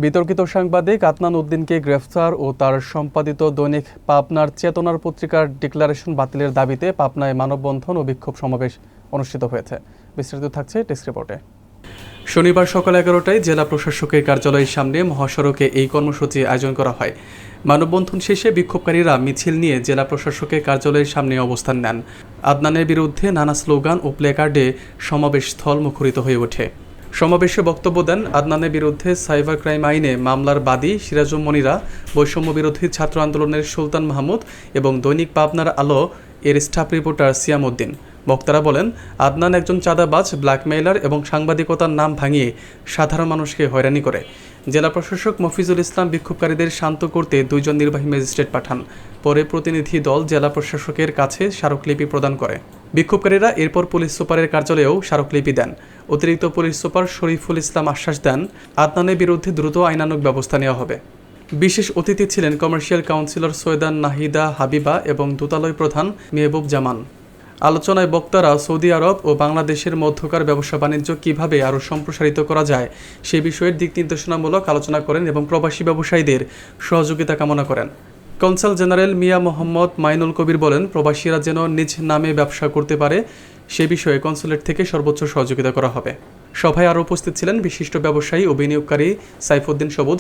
বিতর্কিত সাংবাদিক আদনান উদ্দিনকে গ্রেফতার ও তার সম্পাদিত দৈনিক পাবনার চেতনার পত্রিকার ডিক্লারেশন বাতিলের দাবিতে পাবনায় মানববন্ধন ও বিক্ষোভ সমাবেশ অনুষ্ঠিত হয়েছে। বিস্তারিত থাকছে ডেস্ক রিপোর্টে। শনিবার সকাল 11টায় জেলা প্রশাসকের কার্যালয়ের সামনে মহাসড়কে এই কর্মসূচি আয়োজন করা হয়। মানববন্ধন শেষে বিক্ষোভকারীরা মিছিল নিয়ে জেলা প্রশাসকের কার্যালয়ের সামনে অবস্থান নেন। আদনানের বিরুদ্ধে নানা স্লোগান ও প্লেকার্ডে সমাবেশ স্থল মুখরিত হয়ে ওঠে। সমাবেশে বক্তব্য দেন আদনানের বিরুদ্ধে সাইবার ক্রাইম আইনে মামলার বাদী সিরাজুম মনিরা, বৈষম্য বিরোধী ছাত্র আন্দোলনের সুলতান মাহমুদ এবং দৈনিক পাবনার আলো এর স্টাফ রিপোর্টার সিয়াম উদ্দিন। বক্তারা বলেন, আদনান একজন চাঁদাবাজ, ব্ল্যাকমেইলার এবং সাংবাদিকতার নাম ভাঙিয়ে সাধারণ মানুষকে হয়রানি করে। জেলা প্রশাসক মফিজুল ইসলাম বিক্ষোভকারীদের শান্ত করতে 2 জন নির্বাহী ম্যাজিস্ট্রেট পাঠান। পরে প্রতিনিধি দল জেলা প্রশাসকের কাছে স্মারকলিপি প্রদান করে। বিক্ষোভকারীরা এরপর পুলিশ সুপারের কার্যালয়েও স্মারকলিপি দেন। অতিরিক্ত পুলিশ সুপার শরীফুল ইসলাম আশ্বাস দেন, আদনানের বিরুদ্ধে দ্রুত আইনানুগ ব্যবস্থা নেওয়া হবে। বিশেষ অতিথি ছিলেন কমার্শিয়াল কাউন্সিলর সৈয়দা নাহিদা হাবিবা এবং দূতালয় প্রধান মেহবুব জামান। আলোচনায় বক্তারা সৌদি আরব ও বাংলাদেশের মধ্যকার ব্যবসা বাণিজ্য কীভাবে আরও সম্প্রসারিত করা যায় সে বিষয়ের দিক নির্দেশনামূলক আলোচনা করেন এবং প্রবাসী ব্যবসায়ীদের সহযোগিতা কামনা করেন। কনসাল জেনারেল মিয়া মোহাম্মদ মাইনুল কবির বলেন, প্রবাসীরা যেন নিজ নামে ব্যবসা করতে পারে সে বিষয়ে কনসুলেট থেকে সর্বোচ্চ সহযোগিতা করা হবে। সভায় আরও উপস্থিত ছিলেন বিশিষ্ট ব্যবসায়ী ও বিনিয়োগকারী সাইফুদ্দিন সবুজ,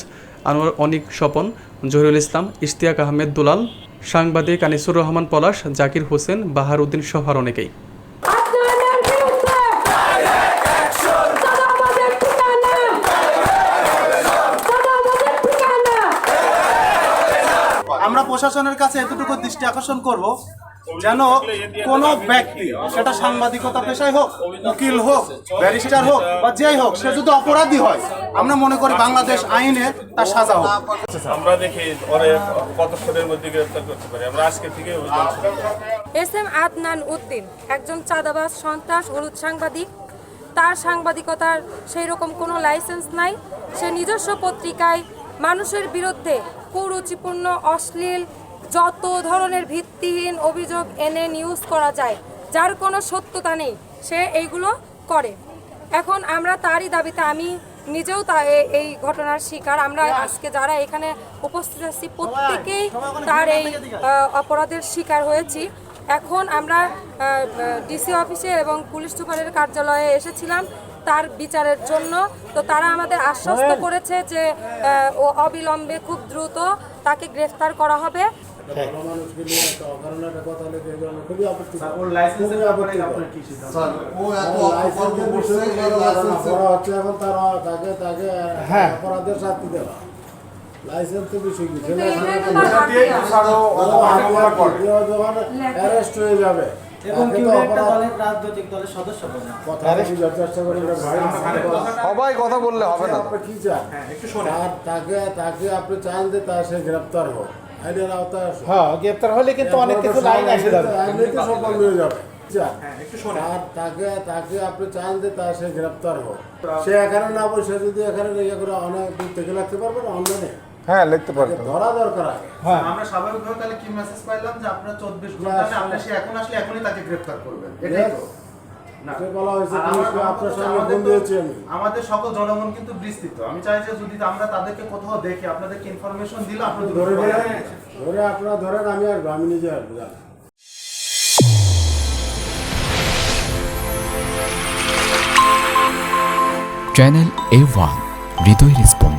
আনোয়ার অনিক স্বপন, জহিরুল ইসলাম, ইশতিয়াক আহমেদ দুলাল, সাংবাদিক আনিসুর রহমান পলাশ, জাকির হোসেন, বাহার উদ্দিন সহ আর অনেকেই। আমরা প্রশাসনের কাছে এতটুকু দৃষ্টি আকর্ষণ করব, যেন কোনো ব্যক্তি, সেটা সাংবাদিকতা পেশায় হোক, উকিল হোক, ব্যারিস্টার হোক বা যেই হোক, সে যদি অপরাধী হয়, আমরা মনে করি বাংলাদেশ আইনে তার সাজা হোক। আমরা দেখি ওরে কতক্ষণের মধ্যে গ্রেফতার করতে পারি। আমরা আজকে থেকে এসএম আদনান উদ্দিন একজন চাঁদাবাজ, সন্ত্রাস, হলুদ সাংবাদিক। তার সাংবাদিকতার সেই রকম কোনো লাইসেন্স নাই। সে নিজস্ব পত্রিকায় মানুষের বিরুদ্ধে কুরুচিপূর্ণ, অশ্লীল, যত ধরনের ভিত্তিহীন অভিযোগ এনে নিউজ করা যায়, যার কোনো সত্যতা নেই, সে এইগুলো করে। এখন আমরা তারই দাবিতে, আমি নিজেও এই ঘটনার শিকার। আমরা আজকে যারা এখানে উপস্থিত আছি প্রত্যেকেই তার এই অপরাধের শিকার হয়েছি। এখন আমরা ডিসি অফিসে এবং পুলিশ সুপারের কার্যালয়ে এসেছিলাম তার বিচারের জন্য। তো তারা আমাদের আশ্বস্ত করেছে যে অবিলম্বে খুব দ্রুত তাকে গ্রেফতার করা হবে। সবাই কথা বললে হবে না। কি চান তাকে আপনি চান যে তার সে গ্রেপ্তার হোক, আইনের আওতায় আসুক। হ্যাঁ, গ্রেপ্তার হলে কিন্তু অনেক কিছু লাইন এসে যাবে, আইনেতে সফল হয়ে যাবে। তাকে আপনি চান যে তার সে গ্রেপ্তার হোক, সে এখানে না বসে যদি এখানে ইয়ে করে অনেক দূর থেকে লাগতে পারবে না, অনলাইনে হ্যাঁ লিখতে পারবে, ধরা দরকার আগে। হ্যাঁ, আমরা স্বাভাবিকভাবে তাহলে কি মেসেজ পাইলাম যে আপনারা 24 ঘন্টা আপনি সে এখন আসলে এখনই তাকে গ্রেফতার করবেন, এটাই তো না বলা হয়েছে। আপনার সামনে ফোন দিয়েছি আমি। আমাদের সকল জনগণ কিন্তু বিস্তৃত। আমি চাই যে যদি আমরা তাদেরকে কোথাও দেখি, আপনাদেরকে ইনফরমেশন দিলে আপনারা আপনারা ধরেন, আমি আসবো, আমি নিজে আসবো। চ্যানেল A1 হৃদয় রেসপন্স।